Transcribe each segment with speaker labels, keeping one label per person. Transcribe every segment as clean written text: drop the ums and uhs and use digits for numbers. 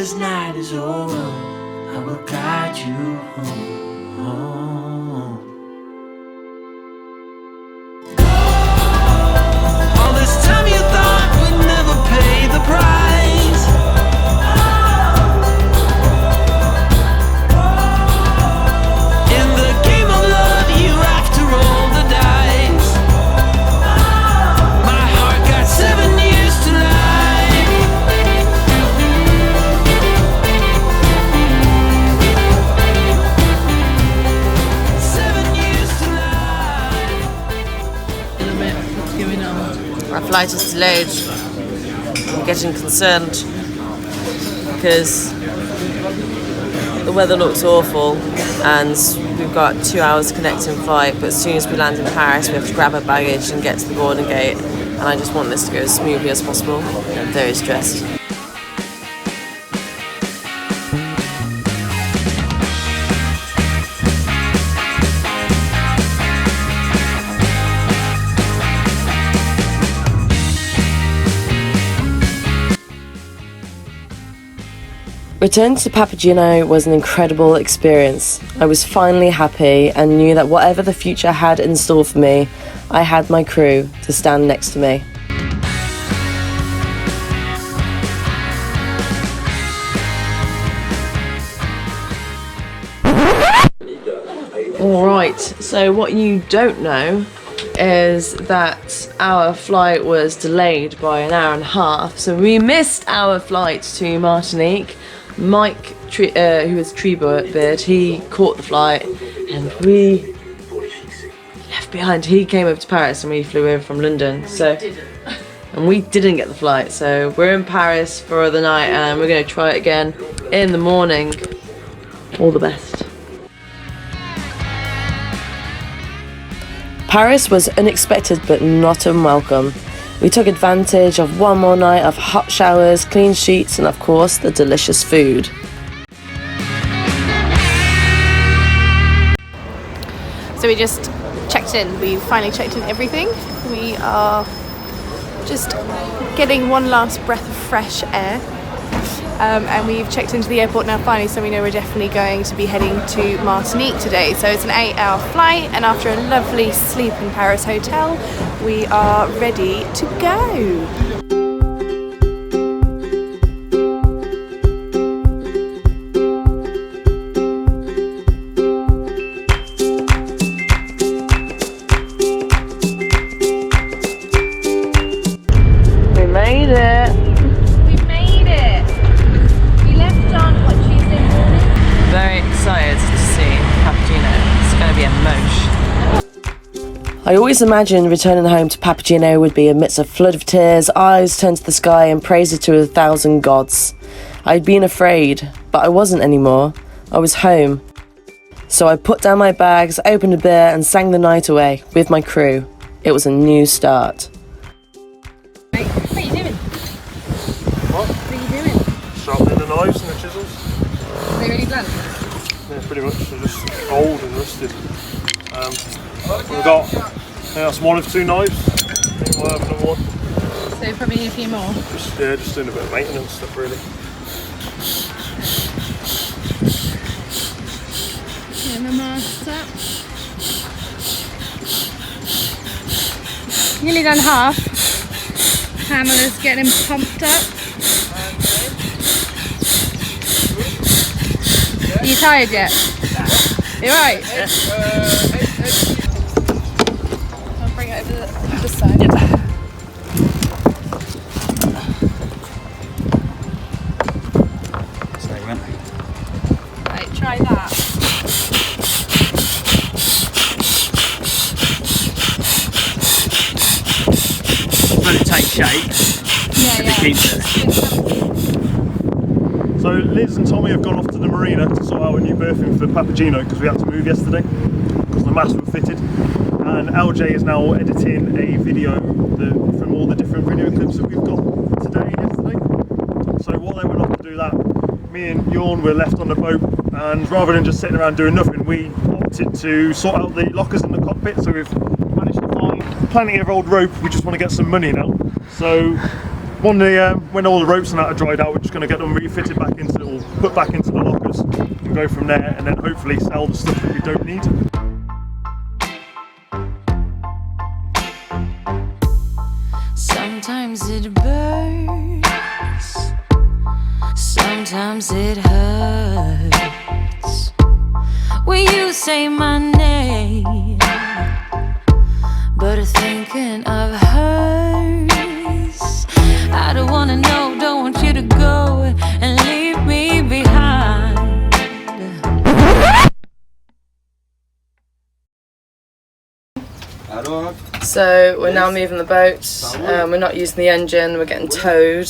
Speaker 1: this night is over, I will guide you home. All this time you thought we'd never pay the price. In the game of love you have to roll the dice. My heart got 7 years to life. 7 years to life.
Speaker 2: In a bit, what's going on?
Speaker 3: Our flight is delayed. I'm getting concerned because the weather looks awful and we've got 2 hours connecting flight, but as soon as we land in Paris we have to grab our baggage and get to the boarding gate, and I just want this to go as smoothly as possible. I'm very stressed. Returning to Papageno was an incredible experience. I was finally happy and knew that whatever the future had in store for me, I had my crew to stand next to me. Alright, so what you don't know is that our flight was delayed by an hour and a half, so we missed our flight to Martinique. Mike, who was Treebeard, he caught the flight and we left behind. He came over to Paris and we flew over from London. And we didn't get the flight, so we're in Paris for the night and we're going to try it again in the morning. All the best. Paris was unexpected but not unwelcome. We took advantage of one more night of hot showers, clean sheets, and of course, the delicious food.
Speaker 4: So we just checked in. We finally checked in everything. We are just getting one last breath of fresh air. And we've checked into the airport now finally, so we know we're definitely going to be heading to Martinique today. So it's an 8-hour flight, and after a lovely sleep in Paris hotel, we are ready to go.
Speaker 3: We made it! Very excited to see Papageno. It's going to be a mosh. I always imagined returning home to Papageno would be amidst a flood of tears, eyes turned to the sky and praises to 1,000 gods. I'd been afraid, but I wasn't anymore. I was home. So I put down my bags, opened a beer and sang the night away with my crew. It was a new start.
Speaker 4: What are you doing?
Speaker 5: What?
Speaker 4: What are you doing?
Speaker 5: Sharpening the knives and the chisels.
Speaker 4: Are they really blunt?
Speaker 5: Yeah, pretty much. They're just old and rusted. We've got, I think that's one of 2 knives. I think we'll have another one.
Speaker 4: So probably a few more.
Speaker 5: Just doing a bit of maintenance stuff really.
Speaker 4: Get the masts up. Nearly done half. Pamela's getting him pumped up. Are you tired yet? You right? I'll bring it over this side.
Speaker 6: Sorry, man.
Speaker 4: Right, try that.
Speaker 6: Let it take shape.
Speaker 4: Yeah.
Speaker 6: Keeps it.
Speaker 5: So Liz and Tommy have gone off to the marina to sort out a new berthing for the Papageno because we had to move yesterday because the masts were fitted, and LJ is now editing a video from all the different video clips that we've got today and yesterday. So while they went off to do that, me and Jorn were left on the boat, and rather than just sitting around doing nothing, we opted to sort out the lockers in the cockpit. So we've managed to find plenty of old rope. We just want to get some money now. So when all the ropes and that are dried out, we're just going to get them refitted back into, or put back into the lockers, and go from there, and then hopefully sell the stuff that we don't need.
Speaker 1: Sometimes it burns, sometimes it hurts when you say my name, but thinking of hers, I don't wanna know, don't want you to go and leave me behind.
Speaker 3: So we're now moving the boat. We're not using the engine. We're getting towed,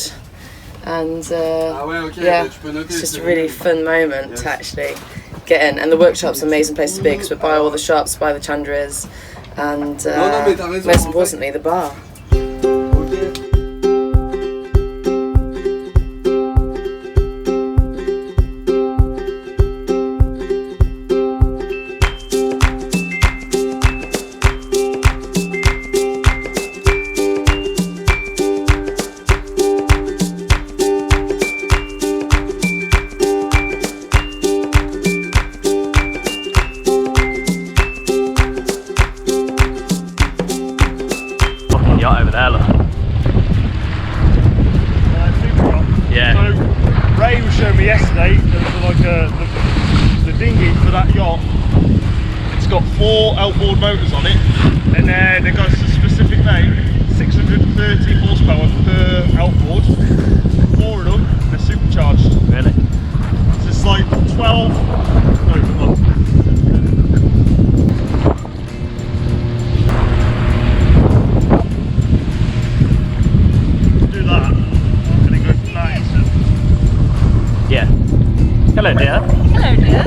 Speaker 3: and yeah, it's just a really fun moment to actually get in. And the workshop's an amazing place to be because we're by all the shops, by the chandleries, and most importantly, the bar.
Speaker 6: Yacht over there, look.
Speaker 5: Super yacht.
Speaker 6: Yeah.
Speaker 5: So Ray was showing me yesterday that like the dinghy for that yacht, it's got 4 outboard motors on it, and then it goes to a specific name, 630 horsepower per outboard. 4 of them, they're supercharged.
Speaker 6: Really?
Speaker 5: So it's like 12. No, come on.
Speaker 6: Yeah. Hello, dear.
Speaker 3: Hello, dear.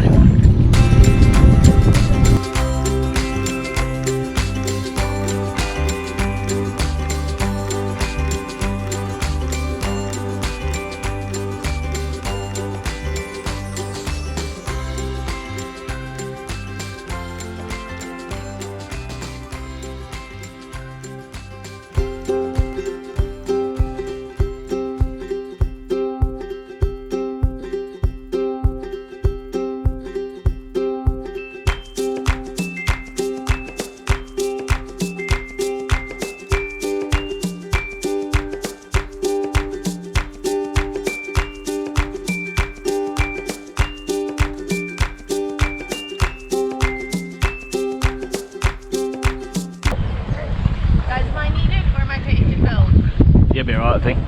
Speaker 6: You'll be alright, I think.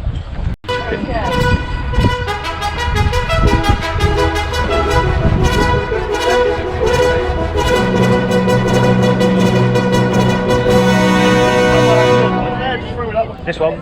Speaker 5: This one.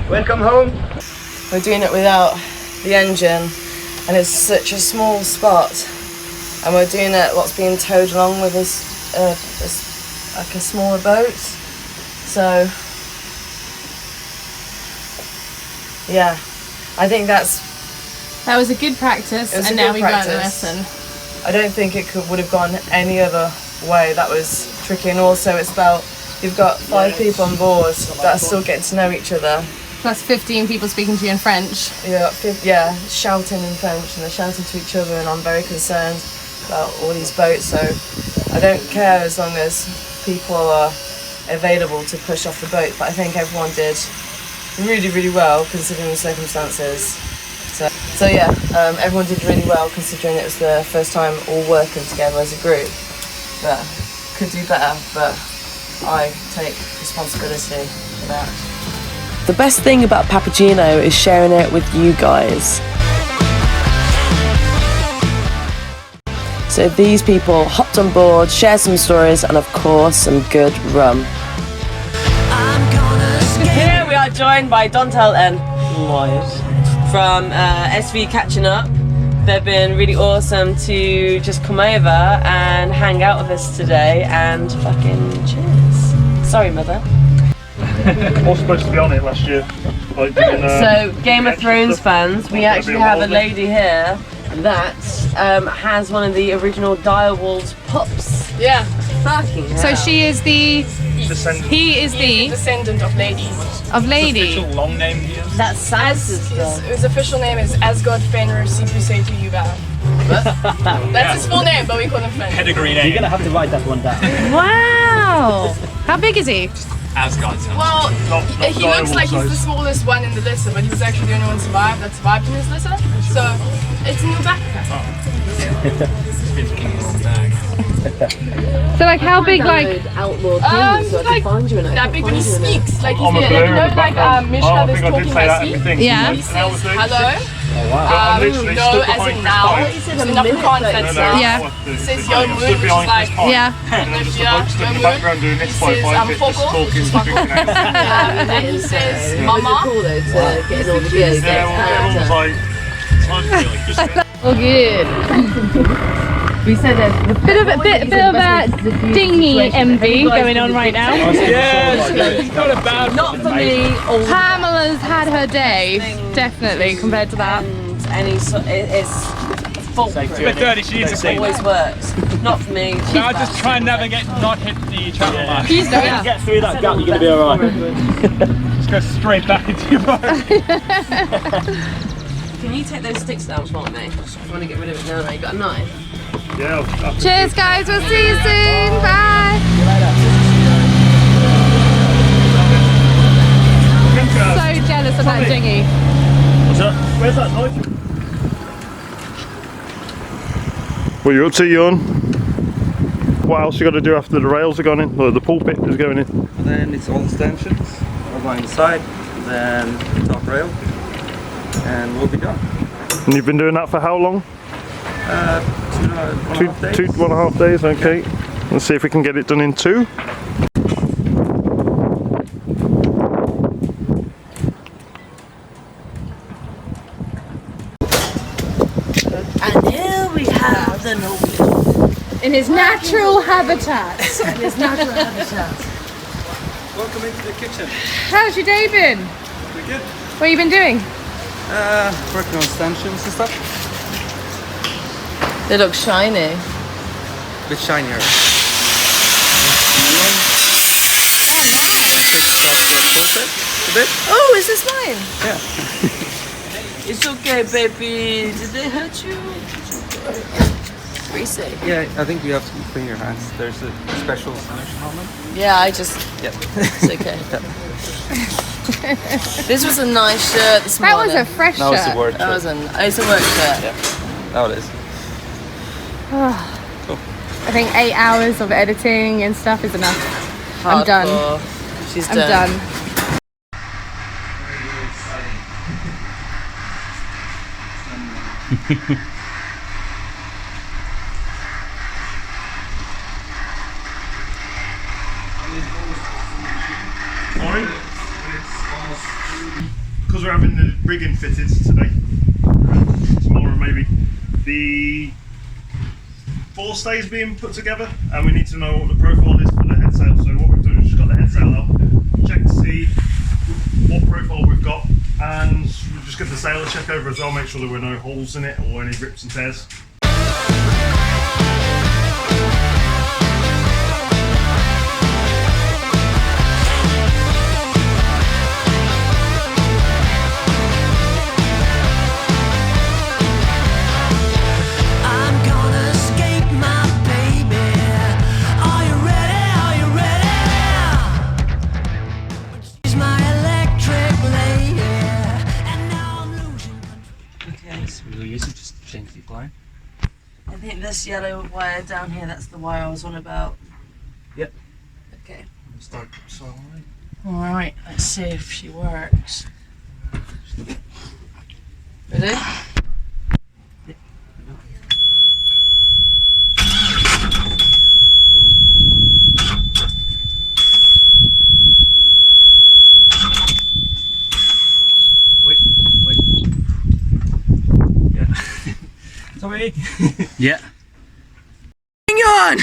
Speaker 5: Welcome home.
Speaker 3: We're doing it without the engine, and it's such a small spot, and we're doing it what's being towed along with us, like a smaller boat. So yeah, I think that
Speaker 4: was a good practice, and now we've learned the lesson.
Speaker 3: I don't think it would have gone any other way. That was tricky, and also it's about, you've got 5 people on board that are still getting to know each other.
Speaker 4: Plus 15 people speaking to you in French.
Speaker 3: Yeah, shouting in French, and they're shouting to each other, and I'm very concerned about all these boats, so I don't care as long as people are available to push off the boat, but I think everyone did really, really well considering the circumstances. So yeah, everyone did really well considering it was the first time all working together as a group. But could do better, but I take responsibility for that.
Speaker 2: The best thing about Papageno is sharing it with you guys. So these people hopped on board, shared some stories, and of course some good rum.
Speaker 1: I'm gonna skate.
Speaker 2: Here we are are joined by Dontel and Lloyd from SV Catching Up. They've been really awesome to just come over and hang out with us today and fucking cheers. Sorry, mother.
Speaker 5: I was supposed to be on it last year. Like doing,
Speaker 2: So, Game of Thrones
Speaker 5: stuff.
Speaker 2: fans, we actually have a lady here that has one of the original direwolves pups.
Speaker 7: Yeah.
Speaker 2: Fucking hell.
Speaker 4: So she is the.
Speaker 5: Descendant.
Speaker 4: He is the
Speaker 7: Descendant of lady.
Speaker 4: of lady.
Speaker 6: Official long name he is.
Speaker 2: That's Sansa's dog.
Speaker 7: His official name is Asgard Fenrir Sipusetu Yuba. That's his full name, but we call him Fenrir.
Speaker 6: Pedigree name.
Speaker 8: You're gonna have to write that one down.
Speaker 4: Wow. How big is he?
Speaker 6: Asgard.
Speaker 7: Well,
Speaker 5: Not
Speaker 7: he looks like he's the
Speaker 5: size.
Speaker 7: smallest one in the litter, but he was actually the only one that survived in his litter. So it's a new backpack.
Speaker 4: So like how big like
Speaker 2: Outlaw
Speaker 7: Kings, so I can like
Speaker 2: find you in
Speaker 7: that big when he speaks, like he's
Speaker 5: I'm a
Speaker 7: like,
Speaker 5: blur
Speaker 7: you
Speaker 5: in
Speaker 7: know,
Speaker 5: the
Speaker 7: like
Speaker 5: background.
Speaker 7: Mishka
Speaker 5: I
Speaker 7: is
Speaker 5: think I did
Speaker 7: talking
Speaker 5: say that
Speaker 7: Husky.
Speaker 5: everything.
Speaker 4: Yeah.
Speaker 7: He says hello.
Speaker 5: I'm literally
Speaker 7: No,
Speaker 5: stood
Speaker 7: as
Speaker 5: behind
Speaker 7: in
Speaker 5: Chris
Speaker 7: now.
Speaker 5: Pine.
Speaker 7: It's in Afrikaans, that's
Speaker 5: No,
Speaker 4: Yeah.
Speaker 5: what the-
Speaker 7: He says
Speaker 5: the-
Speaker 7: yo
Speaker 5: I'm
Speaker 7: mood,
Speaker 5: stood
Speaker 7: which is
Speaker 5: behind
Speaker 7: like
Speaker 5: Chris Pine.
Speaker 4: yeah.
Speaker 5: And then just a
Speaker 7: Yeah,
Speaker 5: bloke stood in the
Speaker 7: yo
Speaker 5: background doing this
Speaker 7: He
Speaker 5: by
Speaker 7: says,
Speaker 5: 5
Speaker 7: I'm
Speaker 5: just
Speaker 7: Fogo,
Speaker 5: talking,
Speaker 7: which is
Speaker 5: drinking out.
Speaker 7: and then he says mama.
Speaker 2: Cool though to get in all the videos.
Speaker 5: Yeah, well, everyone's like, it's hard to really just
Speaker 4: Oh good.
Speaker 2: We said that the
Speaker 4: Bit of dingy envy going on right now.
Speaker 6: Yeah, it's not about.
Speaker 2: not for me. All
Speaker 4: Pamela's had her day, definitely compared to that.
Speaker 2: and any sort, it's foolproof.
Speaker 6: Bit dirty, she needs a
Speaker 2: It
Speaker 6: clean.
Speaker 2: always works. Not for me.
Speaker 6: Now just try and navigate, not hit the travel mark.
Speaker 8: Get through that gap, you're gonna be alright.
Speaker 6: Just go straight back into your boat.
Speaker 2: Can you take those sticks down for me? I want to get rid of it now. You got a knife?
Speaker 5: yeah.
Speaker 4: Cheers guys, we'll see you soon. Bye. So jealous of that dinghy.
Speaker 5: What's that? Where's that knife? What are you up to, Jorn? What else you got to do after the rails are gone in? Or the pulpit is going in?
Speaker 9: Then it's all stanchions along the side, then the top rail, and we'll be done.
Speaker 5: And you've been doing that for how long? 2.5 days, okay. Let's see if we can get it done in 2.
Speaker 2: And here we have the Norway.
Speaker 4: In his natural habitat.
Speaker 9: Welcome into the kitchen.
Speaker 4: How's your day been?
Speaker 9: Pretty good.
Speaker 4: What have you been doing?
Speaker 9: Working on stanchions and stuff.
Speaker 3: They look shiny.
Speaker 9: A bit shinier. A bit.
Speaker 3: Oh, is this mine?
Speaker 9: Yeah.
Speaker 2: It's okay, baby. Did they hurt you?
Speaker 3: Greasy.
Speaker 9: Yeah, I think you have to clean your hands. There's a special solution on them.
Speaker 3: Yeah, I just.
Speaker 9: Yeah.
Speaker 3: It's okay. This was a nice shirt this
Speaker 4: That
Speaker 3: morning.
Speaker 4: was a fresh
Speaker 9: That was
Speaker 4: shirt.
Speaker 9: the word.
Speaker 3: That was it's a work shirt.
Speaker 9: Yeah. That is.
Speaker 4: I think 8 hours of editing and stuff is enough. I'm done.
Speaker 3: Hardcore. She's
Speaker 4: I'm
Speaker 3: done.
Speaker 4: done.
Speaker 5: Sorry? Because we're having the rigging fitted today, tomorrow maybe, the forestay is being put together and we need to know what the profile is for the head sail. So what we've done is just got the head sail out, check to see what profile we've got, and we'll just give the sail a check over as well, make sure there were no holes in it or any rips and tears.
Speaker 1: I'm gonna escape my baby. Are you ready? Are you ready? She's my electric lady, and now I'm losing control.
Speaker 2: Okay.
Speaker 9: We'll use it, just change the line.
Speaker 2: I think this yellow wire down here, that's the wire I was on about.
Speaker 9: Yep.
Speaker 2: Okay.
Speaker 9: Start so
Speaker 2: Alright, let's see if she works. Ready?
Speaker 6: me?
Speaker 8: Yeah.
Speaker 3: Hang on!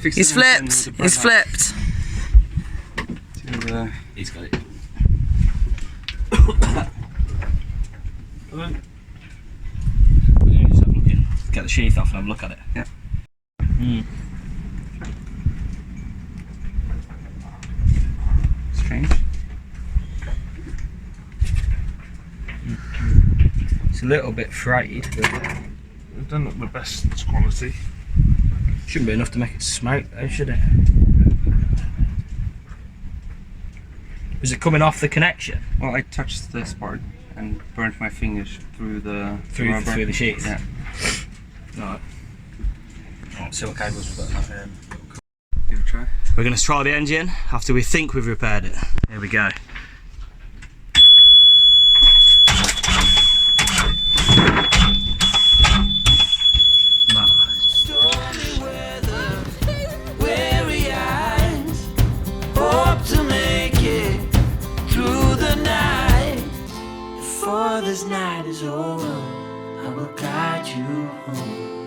Speaker 9: Fix
Speaker 3: He's
Speaker 9: it and
Speaker 3: flipped.
Speaker 9: send the
Speaker 3: He's
Speaker 9: bread
Speaker 3: flipped.
Speaker 9: out to the-
Speaker 8: He's got it. Yeah, just have a look in. Get the sheath off and have a look at it.
Speaker 9: Yeah. Strange.
Speaker 8: It's a little bit frayed, but
Speaker 5: We've done the best quality.
Speaker 8: shouldn't be enough to make it smoke though, should it? Is it coming off the connection?
Speaker 9: Well, I touched this part and burnt my fingers through the
Speaker 8: Through
Speaker 9: rubber.
Speaker 8: the sheath?
Speaker 9: Yeah.
Speaker 8: Right. Right, see what cables we've got in.
Speaker 9: Give it a try.
Speaker 8: We're going to try the engine after we think we've repaired it. Here we go. No.
Speaker 1: Stormy weather, weary eyes, hope to make it through the night. Before this night is over, I will guide you home.